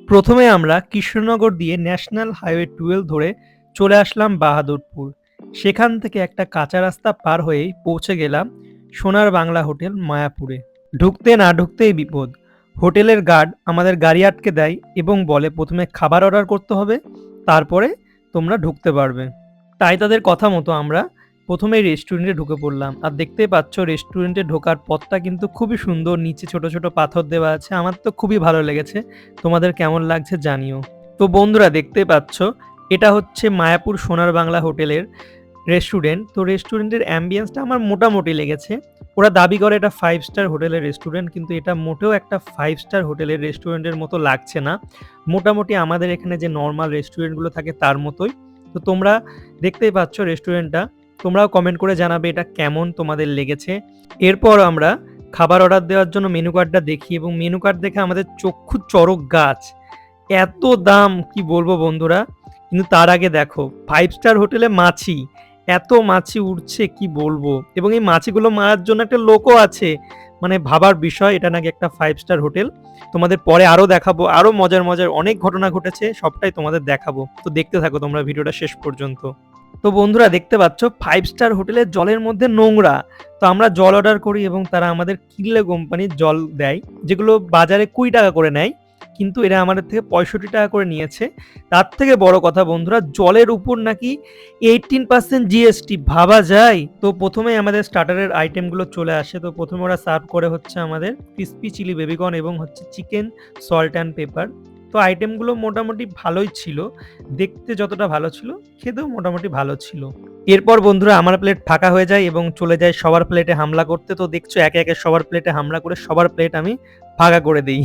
প্রথমে আমরা কৃষ্ণনগর দিয়ে ন্যাশনাল হাইওয়ে 12 ধরে চলে আসলাম বাহাদুরপুর। সেখান থেকে একটা কাঁচা রাস্তা পার হয়েই পৌঁছে গেলাম সোনার বাংলা হোটেল মায়াপুরে। ঢুকতে না ঢুকতেই বিপদ। হোটেলের গার্ড আমাদের গাড়ি আটকে দেয় এবং বলে প্রথমে খাবার অর্ডার করতে হবে, তারপরে তোমরা ঢুকতে পারবে। তাই তাদের কথা মতো আমরা প্রথমেই রেস্টুরেন্টে ঢুকে পড়লাম। আর দেখতেই পাচ্ছ রেস্টুরেন্টে ঢোকার পথটা কিন্তু খুবই সুন্দর, নিচে ছোট ছোট পাথর দেওয়া আছে। আমার তো খুবই ভালো লেগেছে, তোমাদের কেমন লাগছে জানিও। তো বন্ধুরা দেখতেই পাচ্ছ এটা হচ্ছে মায়াপুর সোনার বাংলা হোটেলের রেস্টুরেন্ট। তো রেস্টুরেন্টের অ্যাম্বিয়েন্সটা আমার মোটামুটি লেগেছে। ওরা দাবি করে এটা 5 স্টার হোটেলের রেস্টুরেন্ট, কিন্তু এটা মোটেও একটা 5 স্টার হোটেলের রেস্টুরেন্টের মতো লাগছে না। মোটামুটি আমাদের এখানে যে নরমাল রেস্টুরেন্টগুলো থাকে তার মতোই। তো তোমরা দেখতেই পাচ্ছ রেস্টুরেন্টটা, তোমরাও কমেন্ট করে জানাবে এটা কেমন তোমাদের লেগেছে। এরপর আমরা খাবার অর্ডার দেওয়ার জন্য মেনু কার্ডটা দেখি এবং মেনু কার্ড দেখে আমাদের চক্ষু চড়ক গাছ। এত দাম কি বলবো বন্ধুরা। কিন্তু তার আগে দেখো 5 স্টার হোটেলে মাছি, এত মাছি উঠছে কি বলবো, এবং এই মাছিগুলো মারার জন্য একটা লোকও আছে। মানে ভাবার বিষয়, এটা নাকি একটা 5 স্টার হোটেল। তোমাদের পরে আরো দেখাবো, আরো মজার মজার অনেক ঘটনা ঘটেছে, সবটাই তোমাদের দেখাবো। তো দেখতে থাকো তোমরা ভিডিওটা শেষ পর্যন্ত। তো বন্ধুরা দেখতে পাচ্ছ 5 স্টার হোটেলের জলের মধ্যে নোংরা। তো আমরা জল অর্ডার করি এবং তারা আমাদের কিনলে কোম্পানির জল দেয়, যেগুলো বাজারে 20 টাকা করে নেয়, কিন্তু এরা আমাদের থেকে 65 টাকা করে নিয়েছে। তার থেকে বড় কথা বন্ধুরা, জলের উপর নাকি 18% জিএসটি, ভাবা যায়। তো প্রথমে আমাদের স্টার্টারের আইটেমগুলো চলে আসে। তো প্রথমে ওরা সার্ভ করে হচ্ছে আমাদের ক্রিসপি চিলি বেবিকর্ন এবং হচ্ছে চিকেন সল্ট অ্যান্ড পেপার। তো আইটেমগুলো মোটামুটি ভালোই ছিল, দেখতে যতটা ভালো ছিল খেতেও মোটামুটি ভালো ছিল। এরপর বন্ধুরা আমার প্লেট ফাঁকা হয়ে যায় এবং চলে যায় সবার প্লেটে হামলা করতে। তো দেখছো একে একে সবার প্লেটে হামলা করে সবার প্লেট আমি ফাঁকা করে দিই।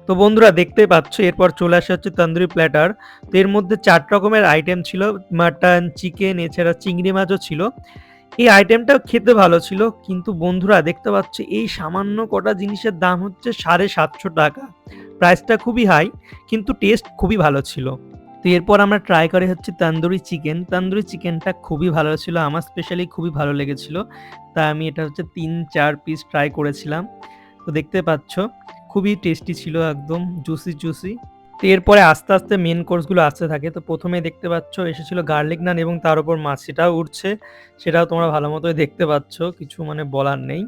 তো বন্ধুরা দেখতেই পাচ্ছ এরপর চলে আসে হচ্ছে তন্দুরি প্ল্যাটার। তো এর মধ্যে 4 রকমের আইটেম ছিল, মাটন, চিকেন, এছাড়া চিংড়ি মাছও ছিল। এই আইটেমটাও খেতে ভালো ছিল, কিন্তু বন্ধুরা দেখতে পাচ্ছ এই সামান্য কটা জিনিসের দাম হচ্ছে 750 টাকা। প্রাইসটা খুবই হাই, কিন্তু টেস্ট খুবই ভালো ছিল। তো এরপর আমরা ট্রাই করি হচ্ছে তন্দুরি চিকেন। তন্দুরি চিকেনটা খুবই ভালো ছিল, আমার স্পেশালি খুবই ভালো লেগেছিল। তাই আমি এটা হচ্ছে 3-4 পিস ট্রাই করেছিলাম। তো দেখতে পাচ্ছ খুবই টেস্টি ছিল, একদম জুসি জুসি। তো এরপরে আস্তে আস্তে মেন কোর্সগুলো আসতে থাকে। তো প্রথমে দেখতে পাচ্ছ এসেছিল গার্লিক নান এবং তার উপর মাছ, সেটাও উঠছে, সেটাও তোমরা ভালো মতোই দেখতে পাচ্ছ, কিছু মানে বলার নেই।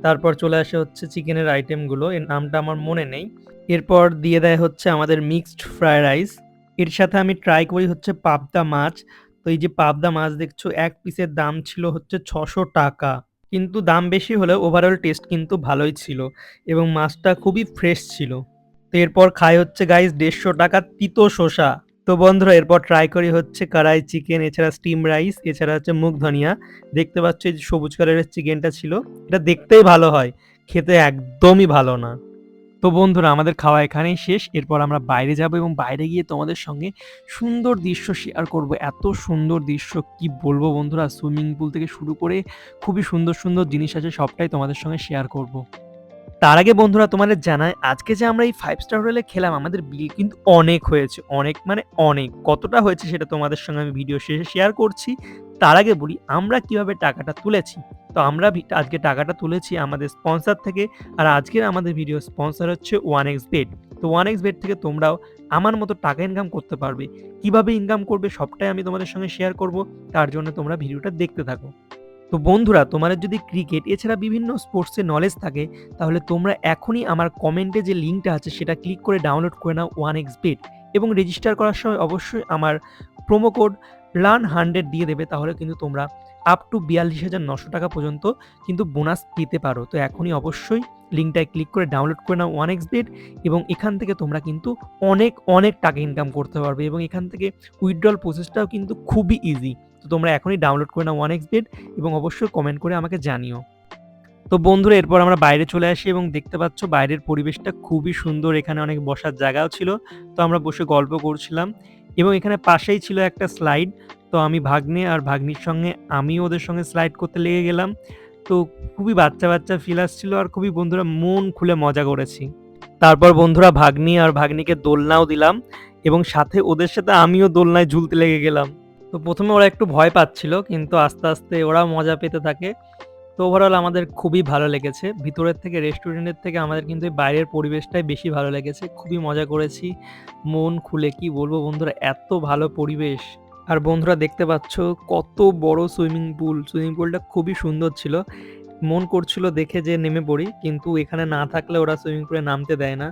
তারপর চলে আসে হচ্ছে চিকেনের আইটেমগুলো, এর নামটা আমার মনে নেই। এরপর দিয়ে দেয় হচ্ছে আমাদের মিক্সড ফ্রাইড রাইস। এর সাথে আমি ট্রাই করি হচ্ছে পাবদা মাছ। তো এই যে পাবদা মাছ দেখছো, এক পিসের দাম ছিল হচ্ছে 600 টাকা। কিন্তু দাম বেশি হলেও ওভারঅল টেস্ট কিন্তু ভালোই ছিল এবং মাছটা খুবই ফ্রেশ ছিল। তো এরপর খাই হচ্ছে গাইস 150 টাকার তিতো শসা। তো বন্ধুরা এরপর ট্রাই করি হচ্ছে কড়াই চিকেন, এছাড়া স্টিম রাইস, এছাড়া হচ্ছে মুগ ধনিয়া। দেখতে পাচ্ছ এই যে সবুজ কালারের চিকেনটা ছিল, এটা দেখতেই ভালো হয়, খেতে একদমই ভালো না। তো বন্ধুরা আমাদের খাওয়া এখানেই শেষ। এরপর আমরা বাইরে যাব এবং বাইরে গিয়ে তোমাদের সঙ্গে সুন্দর দৃশ্য শেয়ার করব। এত সুন্দর দৃশ্য কি বলবো বন্ধুরা, সুইমিং পুল থেকে শুরু করে খুবই সুন্দর সুন্দর জিনিস আছে, সবটাই তোমাদের সঙ্গে শেয়ার করব। তার আগে বন্ধুরা তোমাদের জানাই, আজকে যে আমরা এই 5 স্টার হোটেলে খেলাম আমাদের বিল কিন্তু অনেক হয়েছে, অনেক মানে অনেক। কতটা হয়েছে সেটা তোমাদের সঙ্গে আমি ভিডিও শেষে শেয়ার করছি। তার আগে বলি আমরা কিভাবে টাকাটা তুলেছি। তো আমরা আজকে টাকাটা তুলেছি আমাদের স্পন্সর থেকে। আর আজকের আমাদের ভিডিও স্পন্সর হচ্ছে 1xBet। তো 1xBet থেকে তোমরাও আমার মতো টাকা ইনকাম করতে পারবে। কিভাবে ইনকাম করবে সবটাই আমি তোমাদের সঙ্গে শেয়ার করব, তার জন্য তোমরা ভিডিওটা দেখতে থাকো। তো বন্ধুরা তোমাদের যদি ক্রিকেট এছাড়া বিভিন্ন স্পোর্টসের নলেজ থাকে, তাহলে তোমরা এখনই আমার কমেন্টে যে লিঙ্কটা আছে সেটা ক্লিক করে ডাউনলোড করে নাও 1xBet, এবং রেজিস্টার করার সময় অবশ্যই আমার প্রোমো কোড LEARN100 দিয়ে দেবে। তাহলে কিন্তু তোমরা আপ টু 42,900 টাকা পর্যন্ত কিন্তু বোনাস পেতে পারো। তো এখনই অবশ্যই লিঙ্কটায় ক্লিক করে ডাউনলোড করে নাও 1xBet, এবং এখান থেকে তোমরা কিন্তু অনেক অনেক টাকা ইনকাম করতে পারবে, এবং এখান থেকে উইথড্রল প্রসেসটাও কিন্তু খুবই ইজি। তো তোমরা এখনই ডাউনলোড করে নাও 1xBet এবং অবশ্যই কমেন্ট করে আমাকে জানিও। তো বন্ধুরা এরপর আমরা বাইরে চলে আসি এবং দেখতে পাচ্ছ বাইরের পরিবেশটা খুবই সুন্দর, এখানে অনেক বসার জায়গাও ছিল। তো আমরা বসে গল্প করছিলাম এবং এখানে পাশেই ছিল একটা স্লাইড। তো আমি ভাগ্নে আর ভাগ্নির সঙ্গে আমিও ওদের সঙ্গে স্লাইড করতে লেগে গেলাম। তো খুবই বাচ্চা বাচ্চা ফিল আসছিল আর খুবই বন্ধুরা মন খুলে মজা করেছি। তারপর বন্ধুরা ভাগ্নি আর ভাগ্নিকে দোলনাও দিলাম এবং সাথে ওদের সাথে আমিও দোলনায় ঝুলতে লেগে গেলাম। তো প্রথমে ওরা একটু ভয় পাচ্ছিল, কিন্তু আস্তে আস্তে ওরা মজা পেতে থাকে। তো ওভারঅল আমাদের খুবই ভালো লেগেছে। ভিতরের থেকে রেস্টুরেন্টের থেকে আমাদের কিন্তু এই বাইরের পরিবেশটাই বেশি ভালো লেগেছে। খুবই মজা করেছি। মন খুলে কি বলবো বন্ধুরা, এত ভালো পরিবেশ। আর বন্ধুরা দেখতে পাচ্ছ কত বড় সুইমিং পুল। সুইমিং পুলটা খুবই সুন্দর ছিল। মন করছিল দেখে যে নেমে পড়ি। কিন্তু এখানে না থাকলে ওরা সুইমিং পুলে নামতে দেয় না।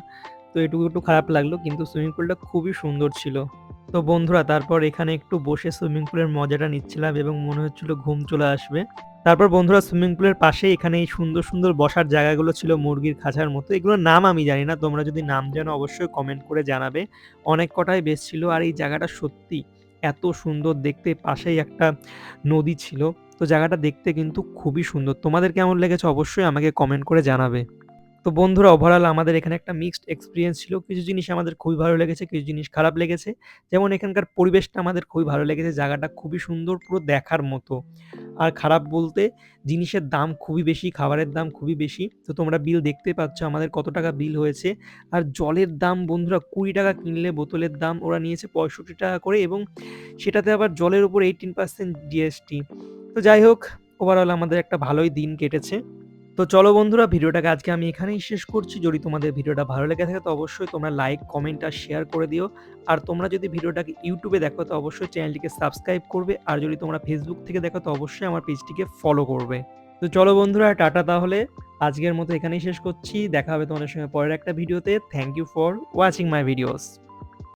তো এটুকু একটু খারাপ লাগলো। কিন্তু সুইমিং পুলটা খুবই সুন্দর ছিল। তো বন্ধুরা তারপর এখানে একটু বসে সুইমিং পুলের মজাটা নিচ্ছিলাম এবং মনে হচ্ছিল ঘুম চলে আসবে। তারপর বন্ধুরা সুইমিং পুলের পাশেই এখানে এই সুন্দর, সুন্দর বসার জায়গাগুলো ছিল মুরগির খাঁচার মতো। এগুলোর নাম আমি জানি না। তোমরা যদি নাম জানো অবশ্যই কমেন্ট করে জানাবে। অনেক কটাই বেশ ছিল। আর এই জায়গাটা সত্যি এত সুন্দর দেখতে। পাশেই একটা নদী ছিল। তো জায়গাটা দেখতে কিন্তু খুবই সুন্দর। তোমাদের কেমন লেগেছে অবশ্যই আমাকে কমেন্ট করে জানাবে। তো বন্ধুরা ওভারঅল আমাদের এখানে একটা মিক্সড এক্সপেরিয়েন্স ছিল। কিছু জিনিস আমাদের খুবই ভালো লেগেছে, কিছু জিনিস খারাপ লেগেছে। যেমন এখানকার পরিবেশটা আমাদের খুবই ভালো লেগেছে। জায়গাটা খুবই সুন্দর, পুরো দেখার মতো। আর খারাপ বলতে জিনিসের দাম খুবই বেশি, খাবারের দাম খুবই বেশি। তো তোমরা বিল দেখতেই পাচ্ছ আমাদের কত টাকা বিল হয়েছে। আর জলের দাম বন্ধুরা ৳২০ কিনলে বোতলের দাম ওরা নিয়েছে ৳৬৫ করে এবং সেটাতে আবার জলের উপর 18% জিএসটি। তো যাই হোক, ওভারঅল আমাদের একটা ভালোই দিন কেটেছে। তো চলো বন্ধুরা ভিডিওটাকে আজকে আমি এখানেই শেষ করছি। যদি তোমাদের ভিডিওটা ভালো লেগে থাকে তো অবশ্যই তোমরা লাইক, কমেন্ট আর শেয়ার করে দিও। আর তোমরা যদি ভিডিওটাকে YouTube এ দেখো তো অবশ্যই চ্যানেলটিকে সাবস্ক্রাইব করবে। আর যদি তোমরা Facebook থেকে দেখো তো অবশ্যই আমার পেজটিকে ফলো করবে। তো চলো বন্ধুরা টাটা তাহলে। আজকের মতো এখানেই শেষ করছি। দেখা হবে তোমাদের সঙ্গে পরের একটা ভিডিওতে। Thank you for watching my videos.